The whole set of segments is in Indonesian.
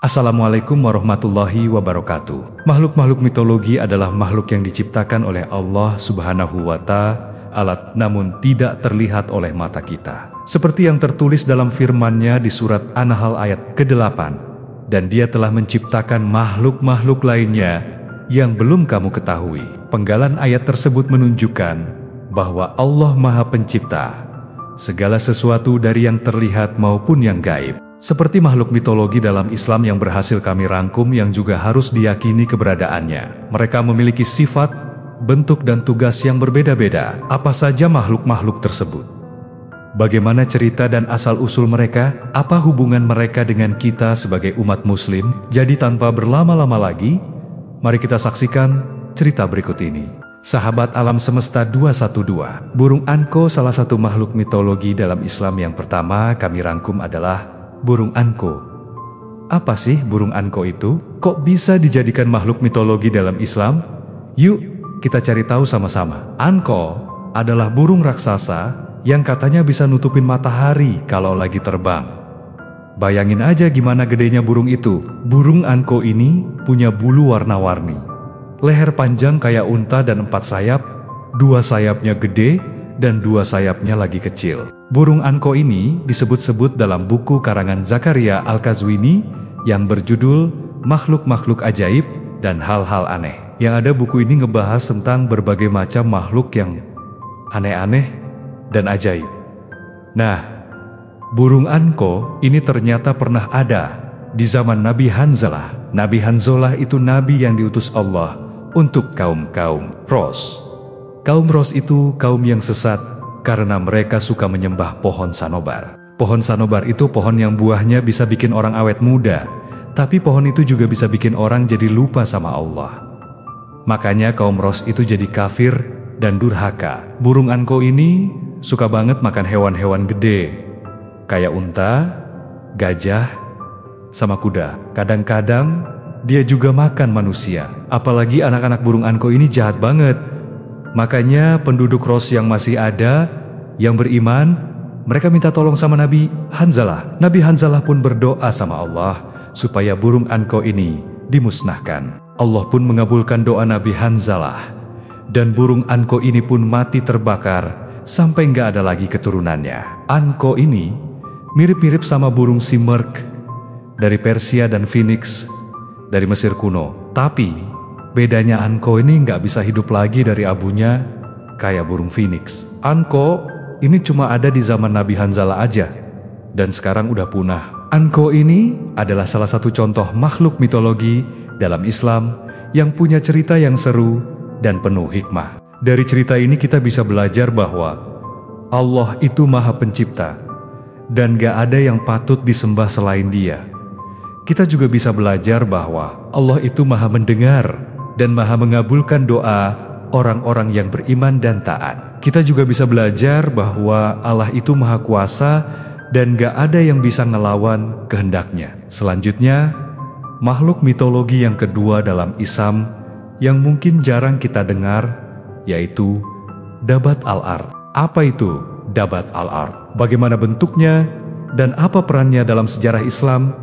Assalamualaikum warahmatullahi wabarakatuh. Makhluk-makhluk mitologi adalah makhluk yang diciptakan oleh Allah Subhanahu wa Ta'ala, namun tidak terlihat oleh mata kita. Seperti yang tertulis dalam firman-Nya di surat An-Nahl ayat ke-8. Dan Dia telah menciptakan makhluk-makhluk lainnya yang belum kamu ketahui. Penggalan ayat tersebut menunjukkan bahwa Allah Maha Pencipta segala sesuatu dari yang terlihat maupun yang gaib. Seperti makhluk mitologi dalam Islam yang berhasil kami rangkum yang juga harus diyakini keberadaannya. Mereka memiliki sifat, bentuk dan tugas yang berbeda-beda. Apa saja makhluk-makhluk tersebut? Bagaimana cerita dan asal-usul mereka? Apa hubungan mereka dengan kita sebagai umat muslim? Jadi tanpa berlama-lama lagi, mari kita saksikan cerita berikut ini. Sahabat alam semesta 212. Burung anko salah satu makhluk mitologi dalam Islam yang pertama kami rangkum adalah burung anko. Apa sih burung anko itu? Kok bisa dijadikan makhluk mitologi dalam Islam? Yuk, kita cari tahu sama-sama. Anko adalah burung raksasa yang katanya bisa nutupin matahari kalau lagi terbang. Bayangin aja gimana gedenya burung itu. Burung anko ini punya bulu warna-warni. Leher panjang kayak unta dan 4 sayap, 2 sayapnya gede dan 2 sayapnya lagi kecil. Burung anko ini disebut-sebut dalam buku karangan Zakaria Al-Qazwini yang berjudul Makhluk-Makhluk Ajaib dan Hal-Hal Aneh. Yang ada buku ini ngebahas tentang berbagai macam makhluk yang aneh-aneh dan ajaib. Nah, burung anko ini ternyata pernah ada di zaman Nabi Hanzalah. Nabi Hanzalah itu nabi yang diutus Allah untuk kaum Ros. Kaum Ros itu kaum yang sesat karena mereka suka menyembah pohon sanobar. Pohon sanobar itu pohon yang buahnya bisa bikin orang awet muda, tapi pohon itu juga bisa bikin orang jadi lupa sama Allah. Makanya kaum Ros itu jadi kafir dan durhaka. Burung anko ini suka banget makan hewan-hewan gede, kayak unta, gajah, sama kuda. Kadang-kadang dia juga makan manusia. Apalagi anak-anak burung anko ini jahat banget. Makanya penduduk Ros yang masih ada, yang beriman, mereka minta tolong sama Nabi Hanzalah. Nabi Hanzalah pun berdoa sama Allah supaya burung anko ini dimusnahkan. Allah pun mengabulkan doa Nabi Hanzalah. Dan burung anko ini pun mati terbakar sampai nggak ada lagi keturunannya. Anko ini mirip-mirip sama burung Simurgh dari Persia dan Phoenix dari Mesir kuno. Tapi bedanya anko ini nggak bisa hidup lagi dari abunya kayak burung Phoenix. Anko ini cuma ada di zaman Nabi Hanzalah aja dan sekarang udah punah. Anko ini adalah salah satu contoh makhluk mitologi dalam Islam yang punya cerita yang seru dan penuh hikmah. Dari cerita ini kita bisa belajar bahwa Allah itu Maha Pencipta dan gak ada yang patut disembah selain Dia. Kita juga bisa belajar bahwa Allah itu Maha mendengar dan Maha mengabulkan doa orang-orang yang beriman dan taat. Kita juga bisa belajar bahwa Allah itu Maha Kuasa dan gak ada yang bisa ngelawan kehendaknya. Selanjutnya, makhluk mitologi yang kedua dalam Islam yang mungkin jarang kita dengar, yaitu Dabat al-Ard. Apa itu Dabat al-Ard? Bagaimana bentuknya dan apa perannya dalam sejarah Islam?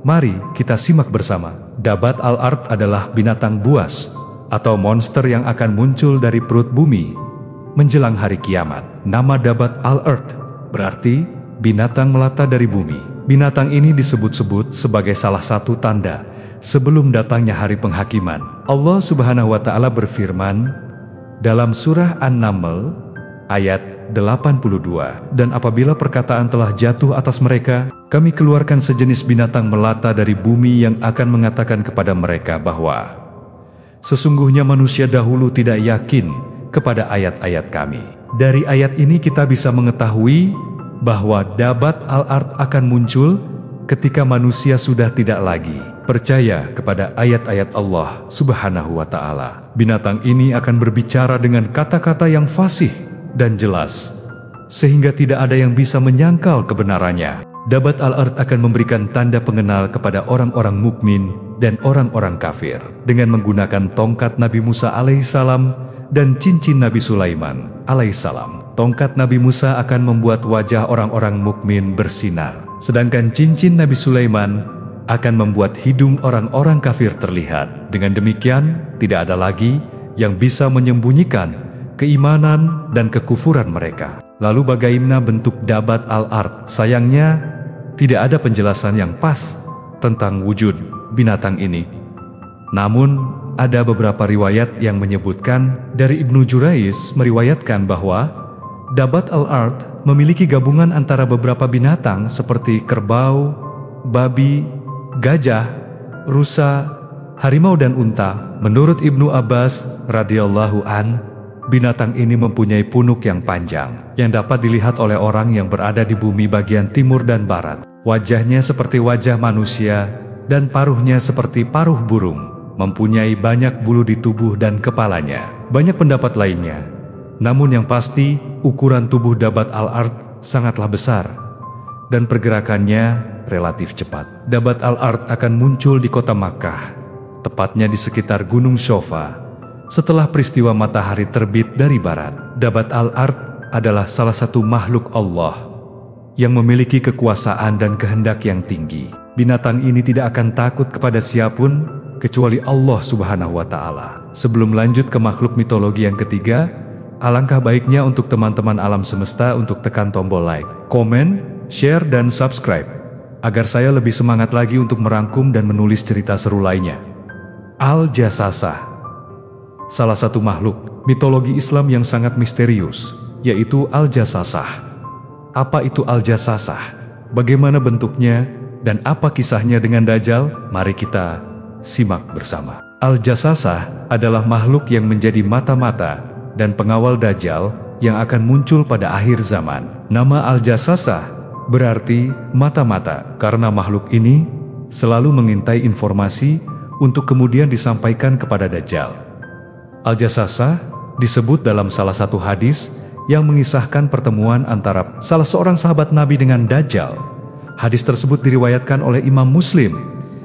Mari kita simak bersama. Dabat al-Ard adalah binatang buas atau monster yang akan muncul dari perut bumi menjelang hari kiamat. Nama Dabat al-Ard berarti binatang melata dari bumi. Binatang ini disebut-sebut sebagai salah satu tanda sebelum datangnya hari penghakiman. Allah Subhanahu wa Ta'ala berfirman dalam surah An-Naml ayat 82, dan apabila perkataan telah jatuh atas mereka, kami keluarkan sejenis binatang melata dari bumi yang akan mengatakan kepada mereka bahwa sesungguhnya manusia dahulu tidak yakin kepada ayat-ayat kami. Dari ayat ini kita bisa mengetahui bahwa Dabat al-Ard akan muncul ketika manusia sudah tidak lagi percaya kepada ayat-ayat Allah Subhanahu wa Ta'ala. Binatang ini akan berbicara dengan kata-kata yang fasih dan jelas, sehingga tidak ada yang bisa menyangkal kebenarannya. Dabat al-Ard akan memberikan tanda pengenal kepada orang-orang mukmin dan orang-orang kafir dengan menggunakan tongkat Nabi Musa alaihissalam dan cincin Nabi Sulaiman alaihissalam. Tongkat Nabi Musa akan membuat wajah orang-orang mukmin bersinar, sedangkan cincin Nabi Sulaiman akan membuat hidung orang-orang kafir terlihat. Dengan demikian, tidak ada lagi yang bisa menyembunyikan keimanan dan kekufuran mereka. Lalu bagaimana bentuk Dabat al-Ard? Sayangnya, tidak ada penjelasan yang pas tentang wujud binatang ini. Namun, ada beberapa riwayat yang menyebutkan dari Ibnu Jurais meriwayatkan bahwa Dabat al-Ard memiliki gabungan antara beberapa binatang seperti kerbau, babi, gajah, rusa, harimau dan unta. Menurut Ibnu Abbas radhiyallahu an, binatang ini mempunyai punuk yang panjang yang dapat dilihat oleh orang yang berada di bumi bagian timur dan barat. Wajahnya seperti wajah manusia dan paruhnya seperti paruh burung. Mempunyai banyak bulu di tubuh dan kepalanya. Banyak pendapat lainnya. Namun yang pasti, ukuran tubuh Dabat al-Ard sangatlah besar dan pergerakannya relatif cepat. Dabat al-Ard akan muncul di kota Makkah, tepatnya di sekitar Gunung Shofa, setelah peristiwa matahari terbit dari barat. Dabat al-Ard adalah salah satu makhluk Allah yang memiliki kekuasaan dan kehendak yang tinggi. Binatang ini tidak akan takut kepada siapapun kecuali Allah Subhanahu wa Ta'ala. Sebelum lanjut ke makhluk mitologi yang ketiga, alangkah baiknya untuk teman-teman alam semesta untuk tekan tombol like, komen, share, dan subscribe, agar saya lebih semangat lagi untuk merangkum dan menulis cerita seru lainnya. Al-Jassasah, salah satu makhluk mitologi Islam yang sangat misterius, yaitu Al-Jassasah. Apa itu Al-Jassasah? Bagaimana bentuknya? Dan apa kisahnya dengan Dajjal? Mari kita simak bersama. Al-Jassasah adalah makhluk yang menjadi mata-mata dan pengawal Dajjal yang akan muncul pada akhir zaman. Nama Al-Jassasah berarti mata-mata karena makhluk ini selalu mengintai informasi untuk kemudian disampaikan kepada Dajjal. Al-Jassasah disebut dalam salah satu hadis yang mengisahkan pertemuan antara salah seorang sahabat Nabi dengan Dajjal. Hadis tersebut diriwayatkan oleh Imam Muslim.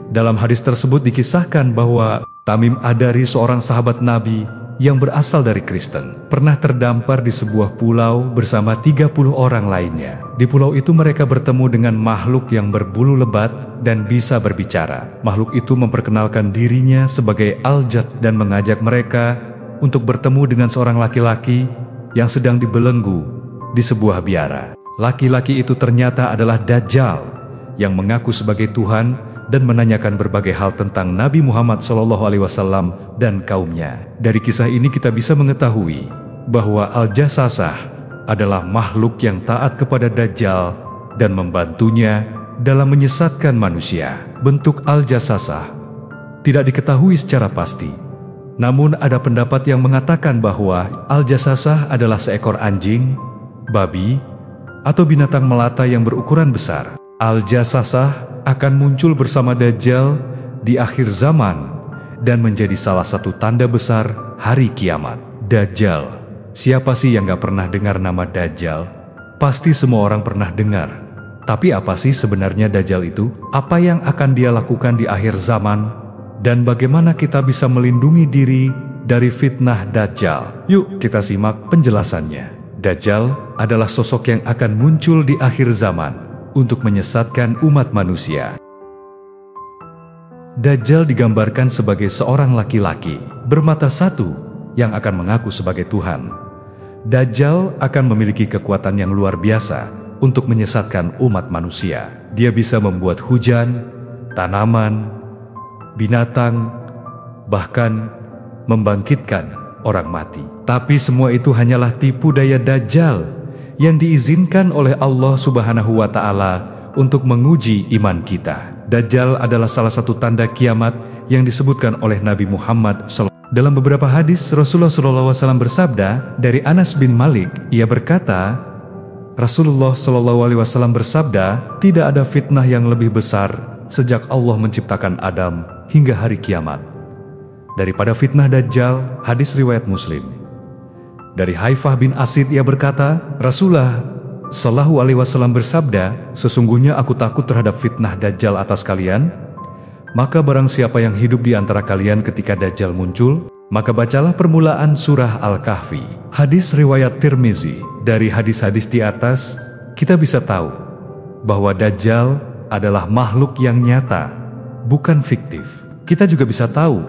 Dalam hadis tersebut dikisahkan bahwa Tamim Ad-Dari, seorang sahabat Nabi yang berasal dari Kristen, pernah terdampar di sebuah pulau bersama 30 orang lainnya. Di pulau itu mereka bertemu dengan makhluk yang berbulu lebat dan bisa berbicara. Makhluk itu memperkenalkan dirinya sebagai Al-Jad dan mengajak mereka untuk bertemu dengan seorang laki-laki yang sedang dibelenggu di sebuah biara. Laki-laki itu ternyata adalah Dajjal yang mengaku sebagai Tuhan dan menanyakan berbagai hal tentang Nabi Muhammad SAW dan kaumnya. Dari kisah ini kita bisa mengetahui bahwa Al-Jassasah adalah makhluk yang taat kepada Dajjal dan membantunya dalam menyesatkan manusia. Bentuk Al-Jassasah tidak diketahui secara pasti. Namun ada pendapat yang mengatakan bahwa Al-Jassasah adalah seekor anjing, babi, atau binatang melata yang berukuran besar. Al-Jassasah akan muncul bersama Dajjal di akhir zaman dan menjadi salah satu tanda besar hari kiamat. Dajjal. Siapa sih yang gak pernah dengar nama Dajjal? Pasti semua orang pernah dengar. Tapi apa sih sebenarnya Dajjal itu? Apa yang akan dia lakukan di akhir zaman? Dan bagaimana kita bisa melindungi diri dari fitnah Dajjal? Yuk kita simak penjelasannya. Dajjal adalah sosok yang akan muncul di akhir zaman untuk menyesatkan umat manusia. Dajjal digambarkan sebagai seorang laki-laki bermata satu yang akan mengaku sebagai Tuhan. Dajjal akan memiliki kekuatan yang luar biasa untuk menyesatkan umat manusia. Dia bisa membuat hujan, tanaman, binatang, bahkan membangkitkan orang mati. Tapi semua itu hanyalah tipu daya Dajjal yang diizinkan oleh Allah Subhanahu wa Ta'ala untuk menguji iman kita. Dajjal adalah salah satu tanda kiamat yang disebutkan oleh Nabi Muhammad SAW. Dalam beberapa hadis, Rasulullah SAW bersabda dari Anas bin Malik, ia berkata, Rasulullah SAW bersabda, tidak ada fitnah yang lebih besar sejak Allah menciptakan Adam hingga hari kiamat daripada fitnah Dajjal. Hadis riwayat Muslim. Dari Haifah bin Asid ia berkata, Rasulullah SAW bersabda, sesungguhnya aku takut terhadap fitnah Dajjal atas kalian. Maka barang siapa yang hidup di antara kalian ketika Dajjal muncul, maka bacalah permulaan surah Al-Kahfi. Hadis riwayat Tirmizi. Dari hadis-hadis di atas, kita bisa tahu bahwa Dajjal adalah makhluk yang nyata bukan fiktif. Kita juga bisa tahu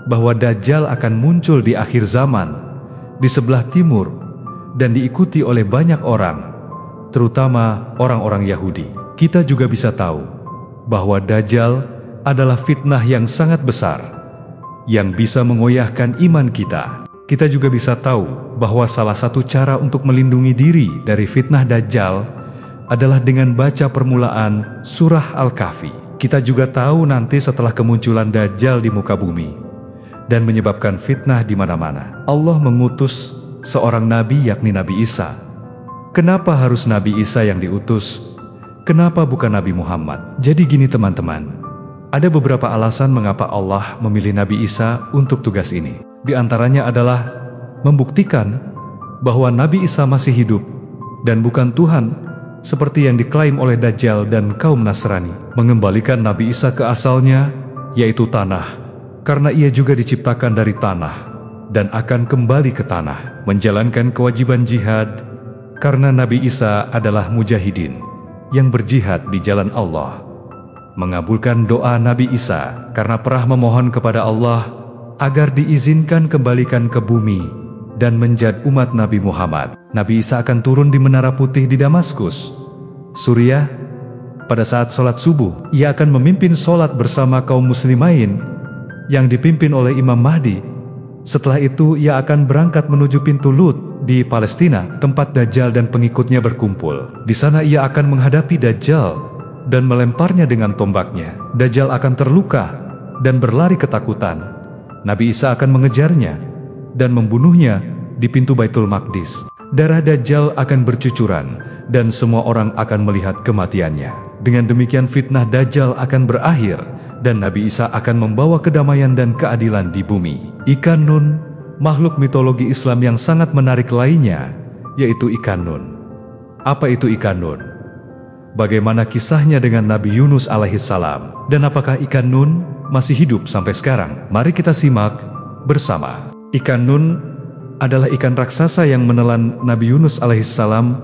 bahwa Dajjal akan muncul di akhir zaman, di sebelah timur, dan diikuti oleh banyak orang, terutama orang-orang Yahudi. Kita juga bisa tahu bahwa Dajjal adalah fitnah yang sangat besar, yang bisa mengoyahkan iman kita. Kita juga bisa tahu bahwa salah satu cara untuk melindungi diri dari fitnah Dajjal adalah dengan baca permulaan surah Al-Kahfi. Kita juga tahu nanti setelah kemunculan Dajjal di muka bumi dan menyebabkan fitnah di mana-mana, Allah mengutus seorang nabi, yakni Nabi Isa. Kenapa harus Nabi Isa yang diutus? Kenapa bukan Nabi Muhammad? Jadi gini teman-teman, ada beberapa alasan mengapa Allah memilih Nabi Isa untuk tugas ini. Di antaranya adalah membuktikan bahwa Nabi Isa masih hidup dan bukan Tuhan seperti yang diklaim oleh Dajjal dan kaum Nasrani. Mengembalikan Nabi Isa ke asalnya, yaitu tanah, karena ia juga diciptakan dari tanah dan akan kembali ke tanah. Menjalankan kewajiban jihad, karena Nabi Isa adalah mujahidin yang berjihad di jalan Allah. Mengabulkan doa Nabi Isa karena pernah memohon kepada Allah agar diizinkan kembalikan ke bumi dan menjadi umat Nabi Muhammad. Nabi Isa akan turun di Menara Putih di Damaskus, Suriah. Pada saat sholat subuh, ia akan memimpin sholat bersama kaum muslimin yang dipimpin oleh Imam Mahdi. Setelah itu, ia akan berangkat menuju pintu Lut di Palestina, tempat Dajjal dan pengikutnya berkumpul. Di sana ia akan menghadapi Dajjal dan melemparnya dengan tombaknya. Dajjal akan terluka dan berlari ketakutan. Nabi Isa akan mengejarnya dan membunuhnya di pintu Baitul Maqdis. Darah Dajjal akan bercucuran dan semua orang akan melihat kematiannya. Dengan demikian fitnah Dajjal akan berakhir dan Nabi Isa akan membawa kedamaian dan keadilan di bumi. Ikan Nun, makhluk mitologi Islam yang sangat menarik lainnya, yaitu ikan Nun. Apa itu ikan Nun? Bagaimana kisahnya dengan Nabi Yunus alaihissalam? Dan apakah ikan Nun masih hidup sampai sekarang? Mari kita simak bersama. Ikan Nun adalah ikan raksasa yang menelan Nabi Yunus alaihissalam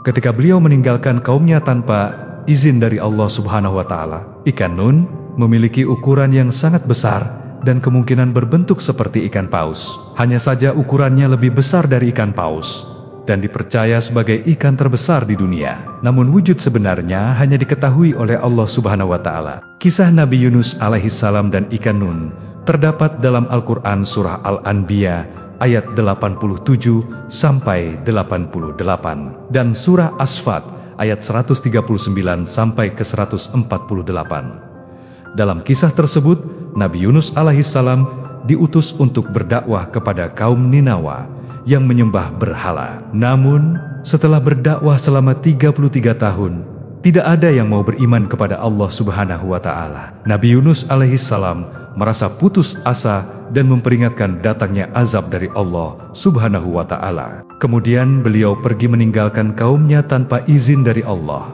ketika beliau meninggalkan kaumnya tanpa izin dari Allah Subhanahu wa Ta'ala. Ikan Nun memiliki ukuran yang sangat besar dan kemungkinan berbentuk seperti ikan paus. Hanya saja ukurannya lebih besar dari ikan paus dan dipercaya sebagai ikan terbesar di dunia. Namun wujud sebenarnya hanya diketahui oleh Allah Subhanahu wa Ta'ala. Kisah Nabi Yunus alaihissalam dan ikan Nun terdapat dalam Al-Quran surah Al-Anbiya ayat 87 sampai 88 dan surah Asfat ayat 139 sampai ke 148. Dalam kisah tersebut, Nabi Yunus alaihissalam diutus untuk berdakwah kepada kaum Ninawa yang menyembah berhala. Namun, setelah berdakwah selama 33 tahun, tidak ada yang mau beriman kepada Allah Subhanahu wa Ta'ala. Nabi Yunus alaihissalam merasa putus asa dan memperingatkan datangnya azab dari Allah Subhanahu wa Ta'ala. Kemudian beliau pergi meninggalkan kaumnya tanpa izin dari Allah.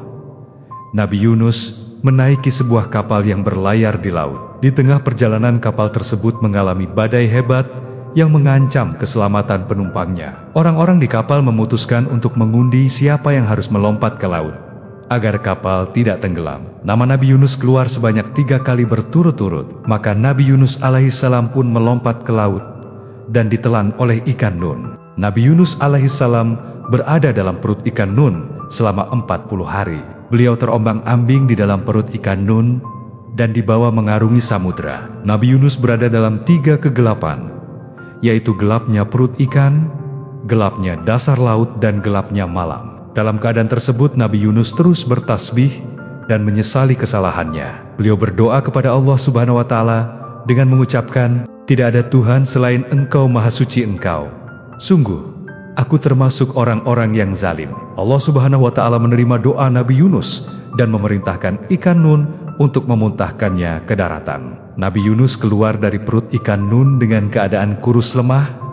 Nabi Yunus menaiki sebuah kapal yang berlayar di laut. Di tengah perjalanan kapal tersebut mengalami badai hebat yang mengancam keselamatan penumpangnya. Orang-orang di kapal memutuskan untuk mengundi siapa yang harus melompat ke laut agar kapal tidak tenggelam. Nama Nabi Yunus keluar sebanyak 3 kali berturut-turut. Maka Nabi Yunus alaihissalam pun melompat ke laut dan ditelan oleh ikan Nun. Nabi Yunus alaihissalam berada dalam perut ikan Nun selama 40 hari. Beliau terombang-ambing di dalam perut ikan Nun dan dibawa mengarungi samudra. Nabi Yunus berada dalam 3 kegelapan, yaitu gelapnya perut ikan, gelapnya dasar laut, dan gelapnya malam. Dalam keadaan tersebut, Nabi Yunus terus bertasbih dan menyesali kesalahannya. Beliau berdoa kepada Allah Subhanahu wa Ta'ala dengan mengucapkan, "Tidak ada Tuhan selain Engkau, Maha Suci Engkau. Sungguh, aku termasuk orang-orang yang zalim." Allah Subhanahu wa Ta'ala menerima doa Nabi Yunus dan memerintahkan ikan Nun untuk memuntahkannya ke daratan. Nabi Yunus keluar dari perut ikan Nun dengan keadaan kurus lemah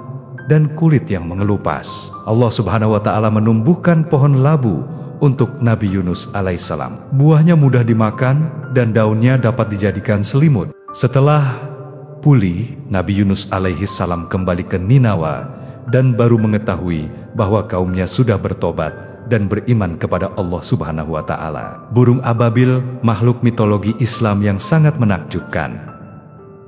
dan kulit yang mengelupas. Allah Subhanahu wa Ta'ala menumbuhkan pohon labu untuk Nabi Yunus alaihissalam. Buahnya mudah dimakan dan daunnya dapat dijadikan selimut. Setelah pulih, Nabi Yunus alaihissalam kembali ke Ninawa dan baru mengetahui bahwa kaumnya sudah bertobat dan beriman kepada Allah Subhanahu wa Ta'ala. Burung ababil, makhluk mitologi Islam yang sangat menakjubkan.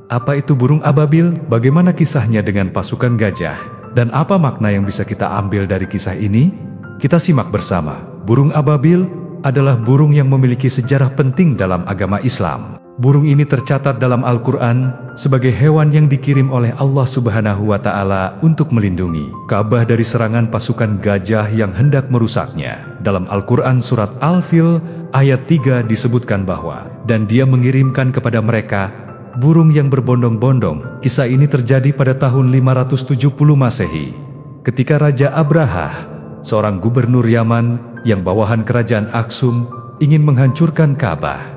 Apa itu burung ababil? Bagaimana kisahnya dengan pasukan gajah? Dan apa makna yang bisa kita ambil dari kisah ini? Kita simak bersama. Burung ababil adalah burung yang memiliki sejarah penting dalam agama Islam. Burung ini tercatat dalam Al-Quran sebagai hewan yang dikirim oleh Allah Subhanahu wa Ta'ala untuk melindungi Ka'bah dari serangan pasukan gajah yang hendak merusaknya. Dalam Al-Quran surat Al-Fil ayat 3 disebutkan bahwa, dan dia mengirimkan kepada mereka burung yang berbondong-bondong. Kisah ini terjadi pada tahun 570 Masehi, ketika Raja Abraha, seorang gubernur Yaman yang bawahan kerajaan Aksum, ingin menghancurkan Ka'bah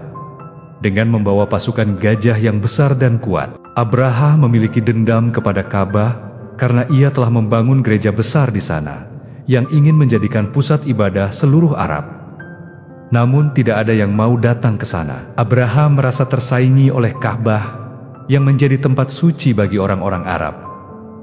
dengan membawa pasukan gajah yang besar dan kuat. Abraha memiliki dendam kepada Ka'bah karena ia telah membangun gereja besar di sana yang ingin menjadikan pusat ibadah seluruh Arab. Namun tidak ada yang mau datang ke sana. Abraha merasa tersaingi oleh Ka'bah yang menjadi tempat suci bagi orang-orang Arab.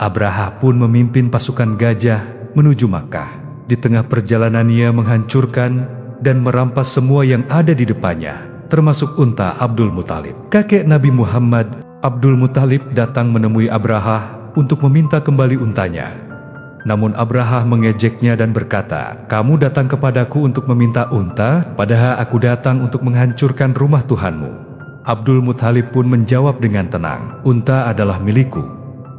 Abraha pun memimpin pasukan gajah menuju Makkah. Di tengah perjalanan ia menghancurkan dan merampas semua yang ada di depannya, termasuk unta Abdul Muthalib. Kakek Nabi Muhammad, Abdul Muthalib, datang menemui Abraha untuk meminta kembali untanya. Namun Abraha mengejeknya dan berkata, "Kamu datang kepadaku untuk meminta unta, padahal aku datang untuk menghancurkan rumah Tuhanmu." Abdul Muthalib pun menjawab dengan tenang, "Unta adalah milikku,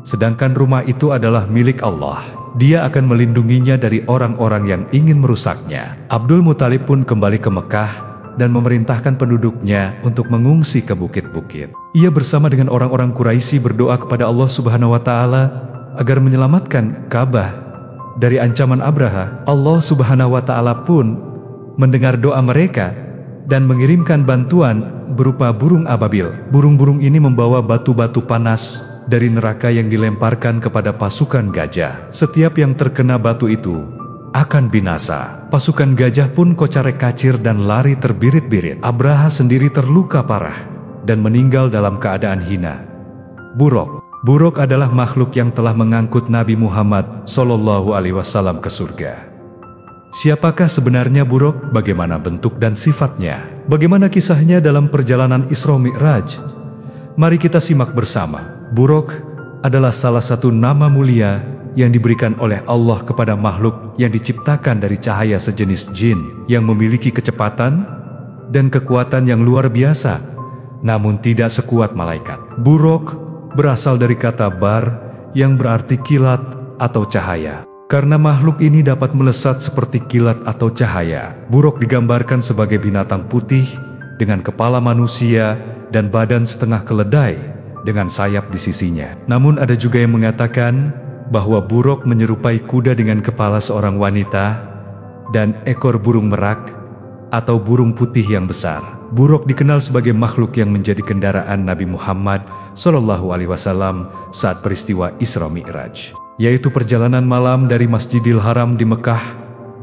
sedangkan rumah itu adalah milik Allah. Dia akan melindunginya dari orang-orang yang ingin merusaknya." Abdul Muthalib pun kembali ke Mekah dan memerintahkan penduduknya untuk mengungsi ke bukit-bukit. Ia bersama dengan orang-orang Quraisy berdoa kepada Allah Subhanahu wa Ta'ala agar menyelamatkan Ka'bah dari ancaman Abraha. Allah Subhanahu wa Ta'ala pun mendengar doa mereka dan mengirimkan bantuan berupa burung ababil. Burung-burung ini membawa batu-batu panas dari neraka yang dilemparkan kepada pasukan gajah. Setiap yang terkena batu itu akan binasa. Pasukan gajah pun kocar-kacir dan lari terbirit-birit. Abraha sendiri terluka parah dan meninggal dalam keadaan hina. Buruk adalah makhluk yang telah mengangkut Nabi Muhammad SAW ke surga. Siapakah sebenarnya buruk? Bagaimana bentuk dan sifatnya? Bagaimana kisahnya dalam perjalanan Isra Mi'raj? Mari kita simak bersama. Buruk adalah salah satu nama mulia yang diberikan oleh Allah kepada makhluk yang diciptakan dari cahaya sejenis jin yang memiliki kecepatan dan kekuatan yang luar biasa, namun tidak sekuat malaikat. Buruk berasal dari kata bar yang berarti kilat atau cahaya. Karena makhluk ini dapat melesat seperti kilat atau cahaya, buruk digambarkan sebagai binatang putih dengan kepala manusia dan badan setengah keledai dengan sayap di sisinya. Namun ada juga yang mengatakan bahwa buruk menyerupai kuda dengan kepala seorang wanita dan ekor burung merak atau burung putih yang besar. Buruk dikenal sebagai makhluk yang menjadi kendaraan Nabi Muhammad SAW saat peristiwa Isra Mi'raj, yaitu perjalanan malam dari Masjidil Haram di Mekah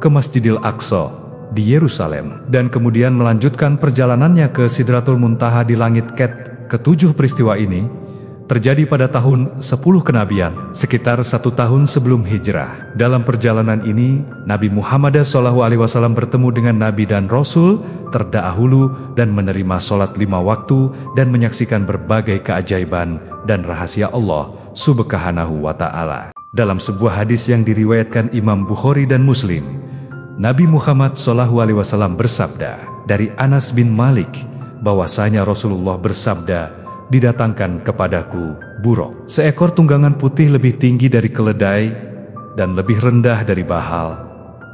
ke Masjidil Aqsa di Yerusalem, dan kemudian melanjutkan perjalanannya ke Sidratul Muntaha di langit Ket. Ketujuh peristiwa ini terjadi pada tahun 10 kenabian, sekitar 1 tahun sebelum hijrah. Dalam perjalanan ini, Nabi Muhammad SAW bertemu dengan Nabi dan Rasul terdahulu dan menerima sholat 5 waktu dan menyaksikan berbagai keajaiban dan rahasia Allah Subhanahu wa Ta'ala. Dalam sebuah hadis yang diriwayatkan Imam Bukhari dan Muslim, Nabi Muhammad SAW bersabda dari Anas bin Malik bahwasanya Rasulullah bersabda, "Didatangkan kepadaku buruk, seekor tunggangan putih lebih tinggi dari keledai dan lebih rendah dari bahal.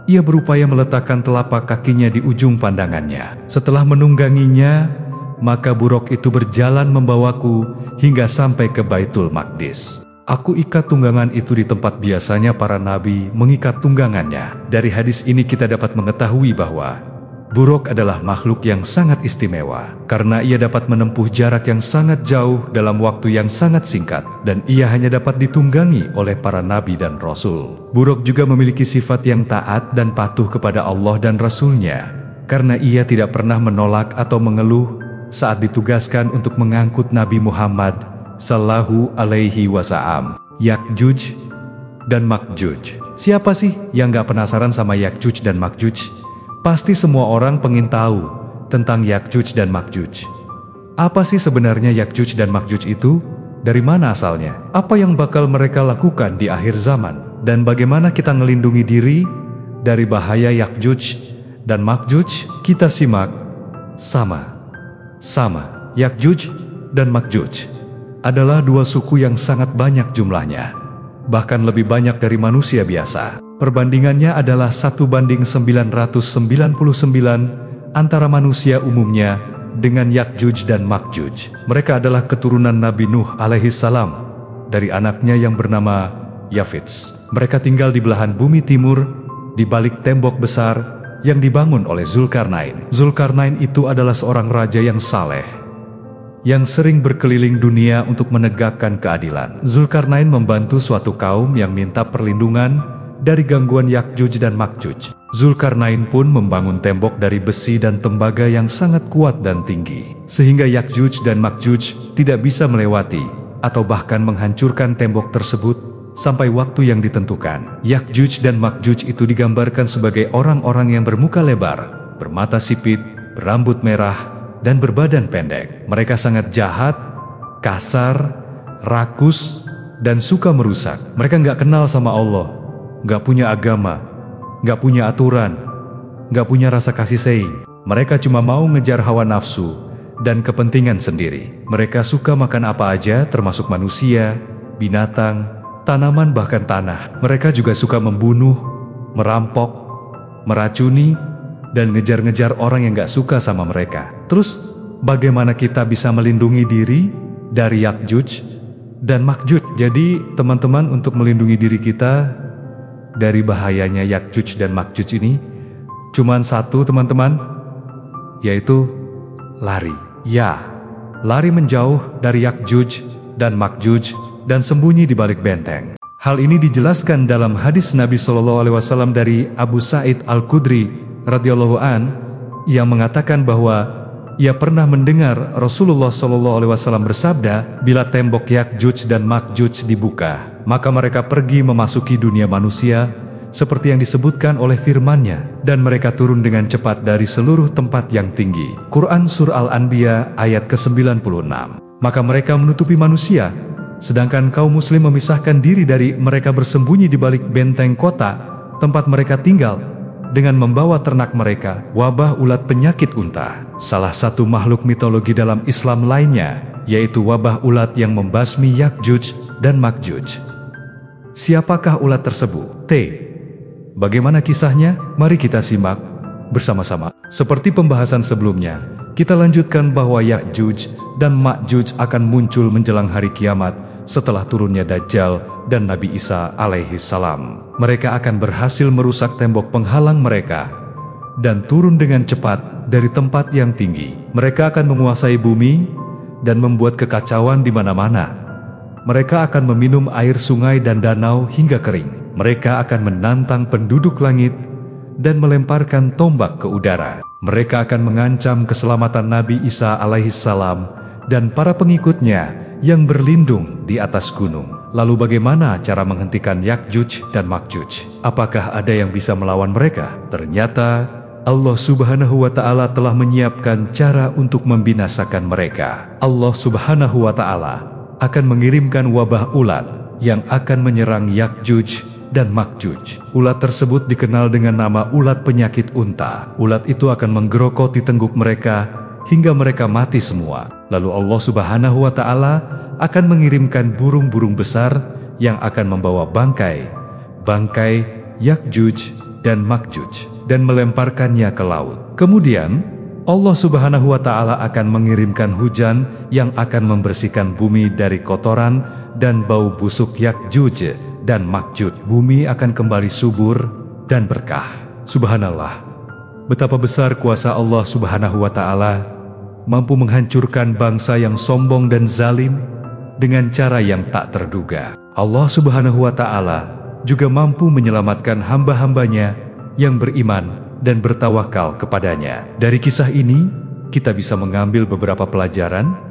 Ia berupaya meletakkan telapak kakinya di ujung pandangannya. Setelah menungganginya, maka buruk itu berjalan membawaku hingga sampai ke Baitul Maqdis. Aku ikat tunggangan itu di tempat biasanya para nabi mengikat tunggangannya." Dari hadis ini kita dapat mengetahui bahwa buruk adalah makhluk yang sangat istimewa karena ia dapat menempuh jarak yang sangat jauh dalam waktu yang sangat singkat, dan ia hanya dapat ditunggangi oleh para nabi dan rasul. Buruk juga memiliki sifat yang taat dan patuh kepada Allah dan Rasul-Nya karena ia tidak pernah menolak atau mengeluh saat ditugaskan untuk mengangkut Nabi Muhammad Sallallahu Alaihi Wasallam. Yakjuj dan Makjuj. Siapa sih yang gak penasaran sama Yakjuj dan Makjuj? Pasti semua orang pengen tahu tentang Yakjuj dan Makjuj. Apa sih sebenarnya Yakjuj dan Makjuj itu? Dari mana asalnya? Apa yang bakal mereka lakukan di akhir zaman? Dan bagaimana kita ngelindungi diri dari bahaya Yakjuj dan Makjuj? Kita simak sama. Yakjuj dan Makjuj adalah dua suku yang sangat banyak jumlahnya, bahkan lebih banyak dari manusia biasa. Perbandingannya adalah 1:999 antara manusia umumnya dengan Yakjuj dan Makjuj. Mereka adalah keturunan Nabi Nuh alaihissalam dari anaknya yang bernama Yafits. Mereka tinggal di belahan bumi timur, di balik tembok besar yang dibangun oleh Zulkarnain. Zulkarnain itu adalah seorang raja yang saleh, yang sering berkeliling dunia untuk menegakkan keadilan. Zulkarnain membantu suatu kaum yang minta perlindungan dari gangguan Yakjuj dan Makjuj. Zulkarnain pun membangun tembok dari besi dan tembaga yang sangat kuat dan tinggi, sehingga Yakjuj dan Makjuj tidak bisa melewati atau bahkan menghancurkan tembok tersebut sampai waktu yang ditentukan. Yakjuj dan Makjuj itu digambarkan sebagai orang-orang yang bermuka lebar, bermata sipit, berambut merah, dan berbadan pendek. Mereka sangat jahat, kasar, rakus, dan suka merusak. Mereka nggak kenal sama Allah, nggak punya agama, nggak punya aturan, nggak punya rasa kasih sayang. Mereka cuma mau ngejar hawa nafsu dan kepentingan sendiri. Mereka suka makan apa aja, termasuk manusia, binatang, tanaman, bahkan tanah. Mereka juga suka membunuh, merampok, meracuni, dan ngejar-ngejar orang yang gak suka sama mereka. Terus, bagaimana kita bisa melindungi diri dari Yakjuj dan Makjuj? Jadi, teman-teman, untuk melindungi diri kita dari bahayanya Yakjuj dan Makjuj ini, cuman satu, teman-teman, yaitu lari. Ya, lari menjauh dari Yakjuj dan Makjuj dan sembunyi di balik benteng. Hal ini dijelaskan dalam hadis Nabi SAW dari Abu Sa'id Al-Khudri radhiyallahu an, yang mengatakan bahwa ia pernah mendengar Rasulullah SAW bersabda, bila tembok Yakjuj dan Makjuj dibuka, maka mereka pergi memasuki dunia manusia seperti yang disebutkan oleh firman-Nya, dan mereka turun dengan cepat dari seluruh tempat yang tinggi. Quran Surah Al-Anbiya ayat ke-96. Maka mereka menutupi manusia, sedangkan kaum muslim memisahkan diri dari mereka bersembunyi di balik benteng kota tempat mereka tinggal dengan membawa ternak mereka. Wabah ulat penyakit unta, salah satu makhluk mitologi dalam Islam lainnya, yaitu wabah ulat yang membasmi Yakjuj dan Makjuj. Siapakah ulat tersebut? Bagaimana kisahnya? Mari kita simak bersama-sama. Seperti pembahasan sebelumnya, kita lanjutkan bahwa Yakjuj dan Makjuj akan muncul menjelang hari kiamat setelah turunnya Dajjal dan Nabi Isa alaihissalam. Mereka akan berhasil merusak tembok penghalang mereka dan turun dengan cepat dari tempat yang tinggi. Mereka akan menguasai bumi dan membuat kekacauan di mana-mana. Mereka akan meminum air sungai dan danau hingga kering. Mereka akan menantang penduduk langit dan melemparkan tombak ke udara. Mereka akan mengancam keselamatan Nabi Isa alaihissalam dan para pengikutnya yang berlindung di atas gunung. Lalu bagaimana cara menghentikan Yakjuj dan Makjuj? Apakah ada yang bisa melawan mereka? Ternyata Allah Subhanahu wa Ta'ala telah menyiapkan cara untuk membinasakan mereka. Allah Subhanahu wa Ta'ala akan mengirimkan wabah ulat yang akan menyerang Yakjuj dan Makjuj. Ulat tersebut dikenal dengan nama ulat penyakit unta. Ulat itu akan menggerokoti tengguk mereka hingga mereka mati semua. Lalu Allah Subhanahu wa Ta'ala akan mengirimkan burung-burung besar yang akan membawa bangkai Yakjuj dan Makjuj dan melemparkannya ke laut. Kemudian Allah Subhanahu wa Ta'ala akan mengirimkan hujan yang akan membersihkan bumi dari kotoran dan bau busuk Yakjuj dan Makjuj. Bumi akan kembali subur dan berkah. Subhanallah, betapa besar kuasa Allah Subhanahu wa Ta'ala mampu menghancurkan bangsa yang sombong dan zalim dengan cara yang tak terduga. Allah Subhanahu wa Ta'ala juga mampu menyelamatkan hamba-hambanya yang beriman dan bertawakal kepadanya. Dari kisah ini, kita bisa mengambil beberapa pelajaran.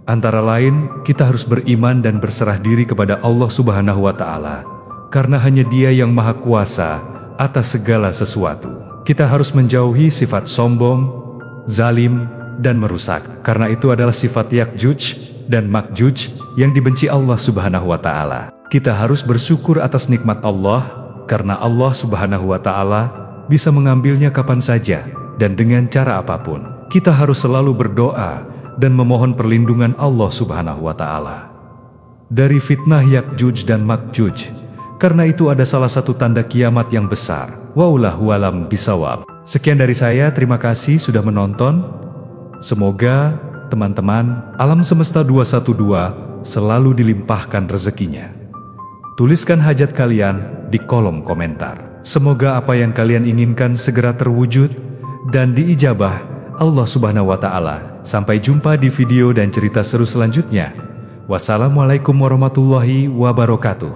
Antara lain, kita harus beriman dan berserah diri kepada Allah Subhanahu wa Ta'ala, karena hanya Dia yang maha kuasa atas segala sesuatu. Kita harus menjauhi sifat sombong, zalim, dan merusak, karena itu adalah sifat Yakjuj dan Makjuj yang dibenci Allah Subhanahu wa Ta'ala. Kita harus bersyukur atas nikmat Allah, karena Allah Subhanahu wa Ta'ala bisa mengambilnya kapan saja dan dengan cara apapun. Kita harus selalu berdoa dan memohon perlindungan Allah Subhanahu wa Ta'ala dari fitnah Yakjuj dan Makjuj, karena itu ada salah satu tanda kiamat yang besar. Wallahu a'lam bishawab. Sekian dari saya, terima kasih sudah menonton. Semoga teman-teman alam semesta 212 selalu dilimpahkan rezekinya. Tuliskan hajat kalian di kolom komentar. Semoga apa yang kalian inginkan segera terwujud dan diijabah Allah Subhanahu wa Ta'ala. Sampai jumpa di video dan cerita seru selanjutnya. Wassalamualaikum warahmatullahi wabarakatuh.